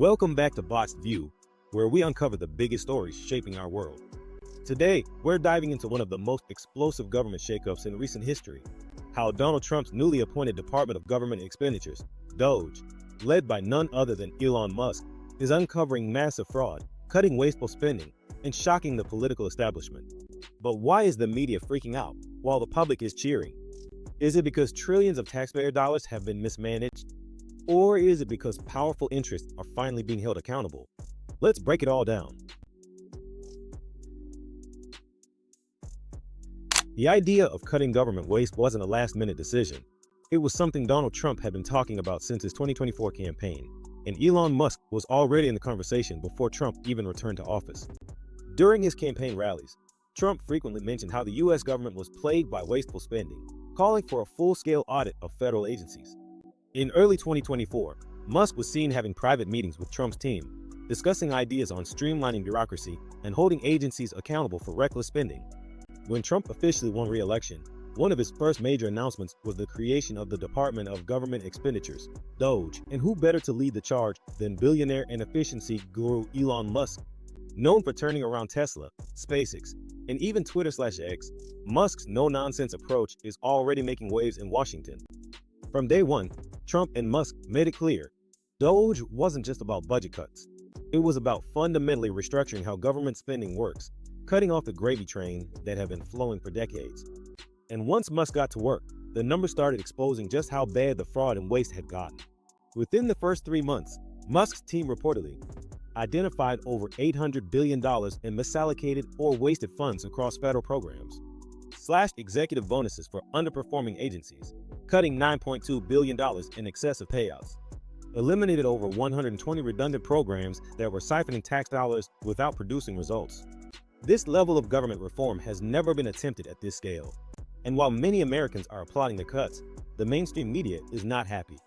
Welcome back to Bot's View, where we uncover the biggest stories shaping our world. Today, we're diving into one of the most explosive government shakeups in recent history, how Donald Trump's newly appointed Department of Government Expenditures, DOGE, led by none other than Elon Musk, is uncovering massive fraud, cutting wasteful spending, and shocking the political establishment. But why is the media freaking out while the public is cheering? Is it because trillions of taxpayer dollars have been mismanaged? Or is it because powerful interests are finally being held accountable? Let's break it all down. The idea of cutting government waste wasn't a last-minute decision. It was something Donald Trump had been talking about since his 2024 campaign, and Elon Musk was already in the conversation before Trump even returned to office. During his campaign rallies, Trump frequently mentioned how the U.S. government was plagued by wasteful spending, calling for a full-scale audit of federal agencies. In early 2024, Musk was seen having private meetings with Trump's team, discussing ideas on streamlining bureaucracy and holding agencies accountable for reckless spending. When Trump officially won re-election, one of his first major announcements was the creation of the Department of Government Expenditures, DOGE, and who better to lead the charge than billionaire and efficiency guru Elon Musk? Known for turning around Tesla, SpaceX, and even Twitter/X, Musk's no-nonsense approach is already making waves in Washington. From day one, Trump and Musk made it clear, DOGE wasn't just about budget cuts. It was about fundamentally restructuring how government spending works, cutting off the gravy train that had been flowing for decades. And once Musk got to work, the numbers started exposing just how bad the fraud and waste had gotten. Within the first 3 months, Musk's team reportedly identified over $800 billion in misallocated or wasted funds across federal programs, slashed executive bonuses for underperforming agencies, cutting $9.2 billion in excessive payouts, eliminated over 120 redundant programs that were siphoning tax dollars without producing results. This level of government reform has never been attempted at this scale. And while many Americans are applauding the cuts, the mainstream media is not happy.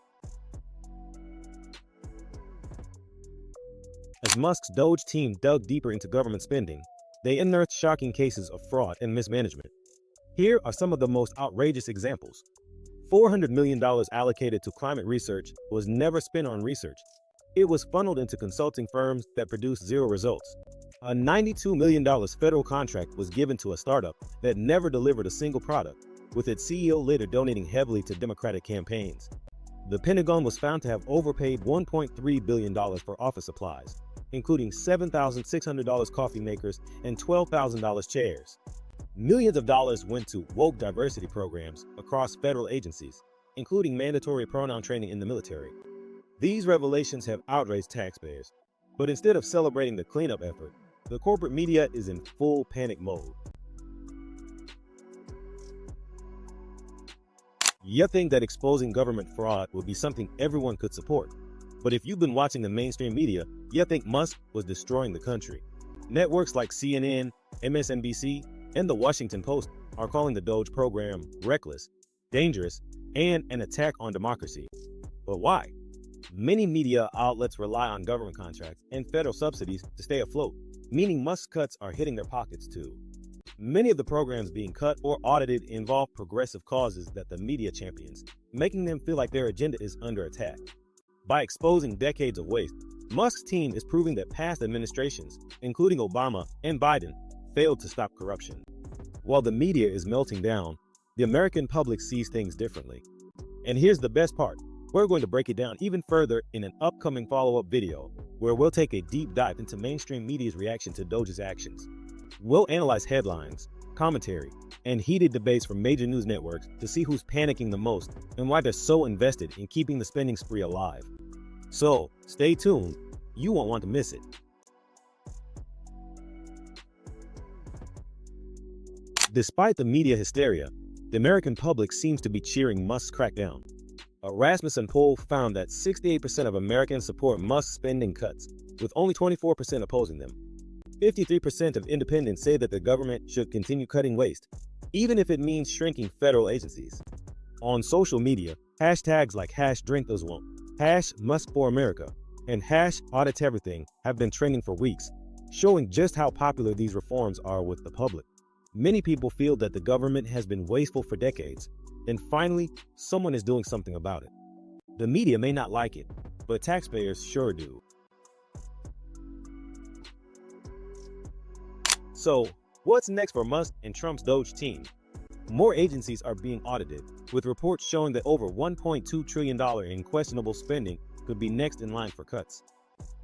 As Musk's DOGE team dug deeper into government spending, they unearthed shocking cases of fraud and mismanagement. Here are some of the most outrageous examples. $400 million allocated to climate research was never spent on research. It was funneled into consulting firms that produced zero results. A $92 million federal contract was given to a startup that never delivered a single product, with its CEO later donating heavily to Democratic campaigns. The Pentagon was found to have overpaid $1.3 billion for office supplies, including $7,600 coffee makers and $12,000 chairs. Millions of dollars went to woke diversity programs across federal agencies, including mandatory pronoun training in the military. These revelations have outraged taxpayers, but instead of celebrating the cleanup effort, the corporate media is in full panic mode. You think that exposing government fraud would be something everyone could support, but if you've been watching the mainstream media, you think Musk was destroying the country. Networks like CNN, MSNBC, and the Washington Post are calling the DOGE program reckless, dangerous, and an attack on democracy. But why? Many media outlets rely on government contracts and federal subsidies to stay afloat, meaning Musk's cuts are hitting their pockets too. Many of the programs being cut or audited involve progressive causes that the media champions, making them feel like their agenda is under attack. By exposing decades of waste, Musk's team is proving that past administrations, including Obama and Biden, failed to stop corruption. While the media is melting down, the American public sees things differently. And here's the best part. We're going to break it down even further in an upcoming follow-up video, where we'll take a deep dive into mainstream media's reaction to DOGE's actions. We'll analyze headlines, commentary, and heated debates from major news networks to see who's panicking the most and why they're so invested in keeping the spending spree alive. So, stay tuned. You won't want to miss it. Despite the media hysteria, the American public seems to be cheering Musk's crackdown. A Rasmussen poll found that 68% of Americans support Musk's spending cuts, with only 24% opposing them. 53% of independents say that the government should continue cutting waste, even if it means shrinking federal agencies. On social media, hashtags like #DrinkThoseWon't, #MuskForAmerica, and #AuditEverything have been trending for weeks, showing just how popular these reforms are with the public. Many people feel that the government has been wasteful for decades, and finally, someone is doing something about it. The media may not like it, but taxpayers sure do. So, what's next for Musk and Trump's DOGE team? More agencies are being audited, with reports showing that over $1.2 trillion in questionable spending could be next in line for cuts.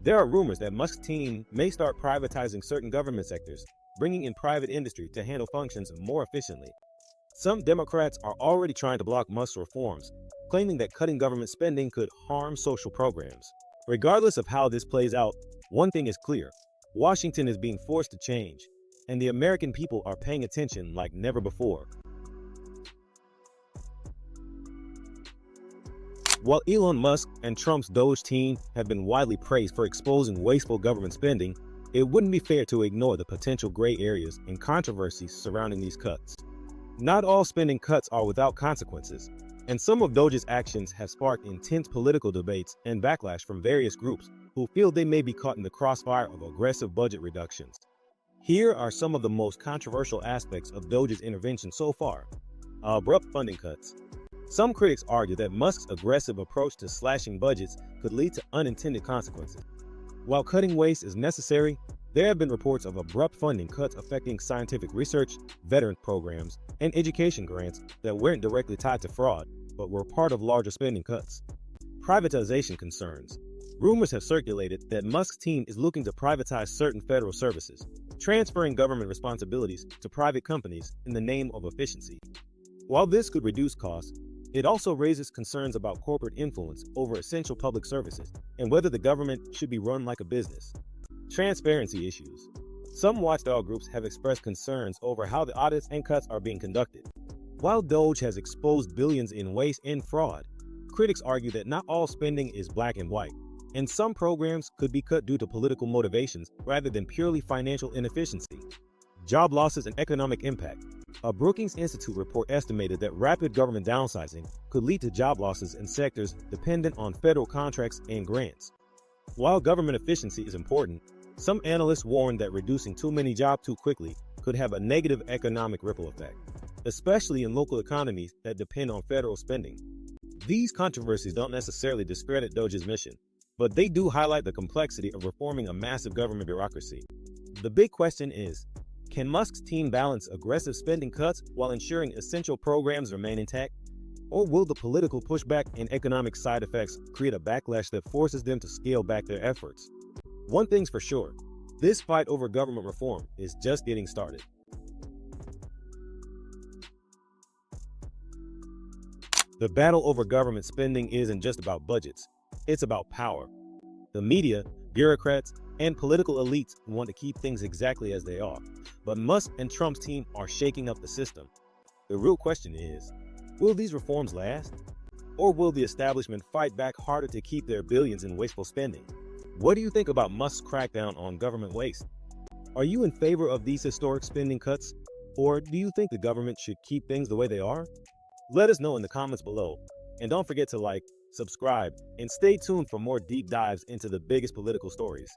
There are rumors that Musk's team may start privatizing certain government sectors, bringing in private industry to handle functions more efficiently. Some Democrats are already trying to block Musk's reforms, claiming that cutting government spending could harm social programs. Regardless of how this plays out, one thing is clear: Washington is being forced to change, and the American people are paying attention like never before. While Elon Musk and Trump's DOGE team have been widely praised for exposing wasteful government spending, it wouldn't be fair to ignore the potential gray areas and controversies surrounding these cuts. Not all spending cuts are without consequences, and some of DOGE's actions have sparked intense political debates and backlash from various groups who feel they may be caught in the crossfire of aggressive budget reductions. Here are some of the most controversial aspects of DOGE's intervention so far. Abrupt funding cuts. Some critics argue that Musk's aggressive approach to slashing budgets could lead to unintended consequences. While cutting waste is necessary, there have been reports of abrupt funding cuts affecting scientific research, veteran programs, and education grants that weren't directly tied to fraud, but were part of larger spending cuts. Privatization concerns. Rumors have circulated that Musk's team is looking to privatize certain federal services, transferring government responsibilities to private companies in the name of efficiency. While this could reduce costs, it also raises concerns about corporate influence over essential public services and whether the government should be run like a business. Transparency issues. Some watchdog groups have expressed concerns over how the audits and cuts are being conducted. While DOGE has exposed billions in waste and fraud, critics argue that not all spending is black and white, and some programs could be cut due to political motivations rather than purely financial inefficiency. Job losses and economic impact. A Brookings Institute report estimated that rapid government downsizing could lead to job losses in sectors dependent on federal contracts and grants. While government efficiency is important, some analysts warn that reducing too many jobs too quickly could have a negative economic ripple effect, especially in local economies that depend on federal spending. These controversies don't necessarily discredit DOGE's mission, but they do highlight the complexity of reforming a massive government bureaucracy. The big question is, can Musk's team balance aggressive spending cuts while ensuring essential programs remain intact? Or will the political pushback and economic side effects create a backlash that forces them to scale back their efforts? One thing's for sure, this fight over government reform is just getting started. The battle over government spending isn't just about budgets, it's about power. The media, bureaucrats, and political elites want to keep things exactly as they are, but Musk and Trump's team are shaking up the system. The real question is, will these reforms last? Or will the establishment fight back harder to keep their billions in wasteful spending? What do you think about Musk's crackdown on government waste? Are you in favor of these historic spending cuts? Or do you think the government should keep things the way they are? Let us know in the comments below. And don't forget to like, subscribe, and stay tuned for more deep dives into the biggest political stories.